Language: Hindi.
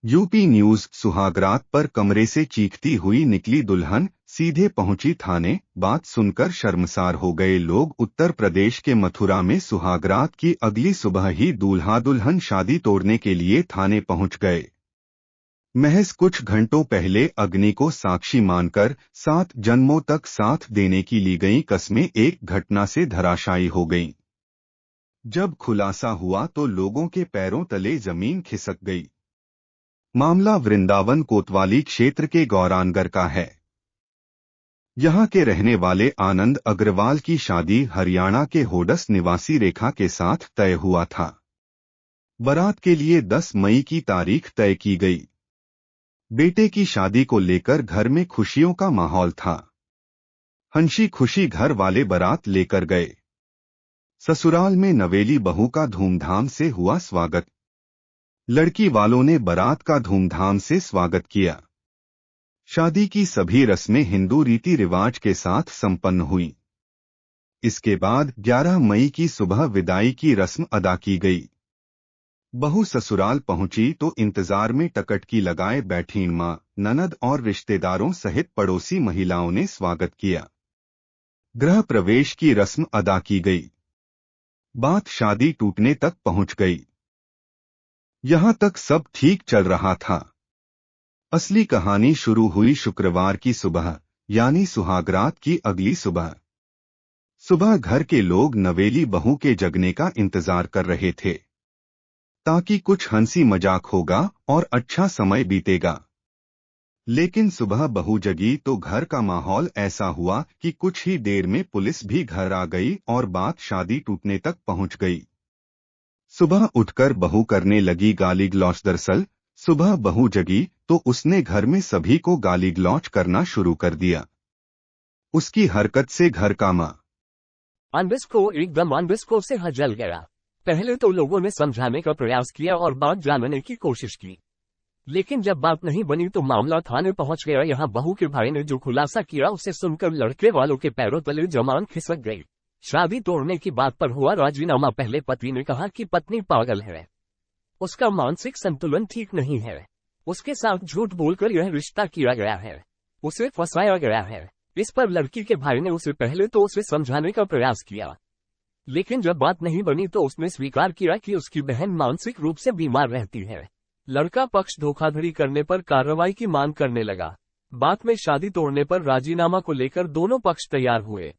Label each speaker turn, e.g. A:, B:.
A: UP news. सुहागरात पर कमरे से चीखती हुई निकली दुल्हन, सीधे पहुंची थाने। बात सुनकर शर्मसार हो गए लोग। उत्तर प्रदेश के मथुरा में सुहागरात की अगली सुबह ही दूल्हा दुल्हन शादी तोड़ने के लिए थाने पहुंच गए। महज कुछ घंटों पहले अग्नि को साक्षी मानकर 7 जन्मों तक साथ देने की ली गई कस्में एक घटना से धराशायी हो गईं। जब खुलासा हुआ तो लोगों के पैरों तले जमीन खिसक गई। मामला वृंदावन कोतवाली क्षेत्र के गौरानगर का है। यहां के रहने वाले आनंद अग्रवाल की शादी हरियाणा के होडस निवासी रेखा के साथ तय हुआ था। बारात के लिए 10 मई की तारीख तय की गई। बेटे की शादी को लेकर घर में खुशियों का माहौल था। हंसी खुशी घर वाले बारात लेकर गए। ससुराल में नवेली बहू का धूमधाम से हुआ स्वागत। लड़की वालों ने बारात का धूमधाम से स्वागत किया। शादी की सभी रस्में हिंदू रीति रिवाज के साथ संपन्न हुई। इसके बाद 11 मई की सुबह विदाई की रस्म अदा की गई। बहू ससुराल पहुंची तो इंतजार में टकटकी लगाए बैठी मां, ननद और रिश्तेदारों सहित पड़ोसी महिलाओं ने स्वागत किया। गृह प्रवेश की रस्म अदा की गई। बात शादी टूटने तक पहुंच गई। यहां तक सब ठीक चल रहा था। असली कहानी शुरू हुई शुक्रवार की सुबह, यानी सुहागरात की अगली सुबह। सुबह घर के लोग नवेली बहू के जगने का इंतजार कर रहे थे, ताकि कुछ हंसी मजाक होगा और अच्छा समय बीतेगा। लेकिन सुबह बहू जगी तो घर का माहौल ऐसा हुआ कि कुछ ही देर में पुलिस भी घर आ गई और बात शादी टूटने तक पहुंच गई। सुबह उठकर बहू करने लगी गाली गलौच। दरअसल सुबह बहू जगी तो उसने घर में सभी को गाली गलौच करना शुरू कर दिया। उसकी हरकत से घर का
B: अनबिस को एकदम अनबिस को से जल गया। पहले तो लोगों ने समझाने का प्रयास किया और बात जानने की कोशिश की, लेकिन जब बात नहीं बनी तो मामला थाने पहुंच गया। यहाँ बहू के भाई ने जो खुलासा किया उसे सुनकर लड़के वालों के पैरों तले जमान खिसक गई। शादी तोड़ने की बात पर हुआ राजीनामा। पहले पति ने कहा कि पत्नी पागल है, उसका मानसिक संतुलन ठीक नहीं है, उसके साथ झूठ बोलकर यह रिश्ता किया गया है, उसे फंसाया गया है। इस पर लड़की के भाई ने उसे पहले तो उसे समझाने का प्रयास किया, लेकिन जब बात नहीं बनी तो उसने स्वीकार किया कि उसकी बहन मानसिक रूप से बीमार रहती है। लड़का पक्ष धोखाधड़ी करने पर कार्रवाई की मांग करने लगा। बाद में शादी तोड़ने पर राजीनामा को लेकर दोनों पक्ष तैयार हुए।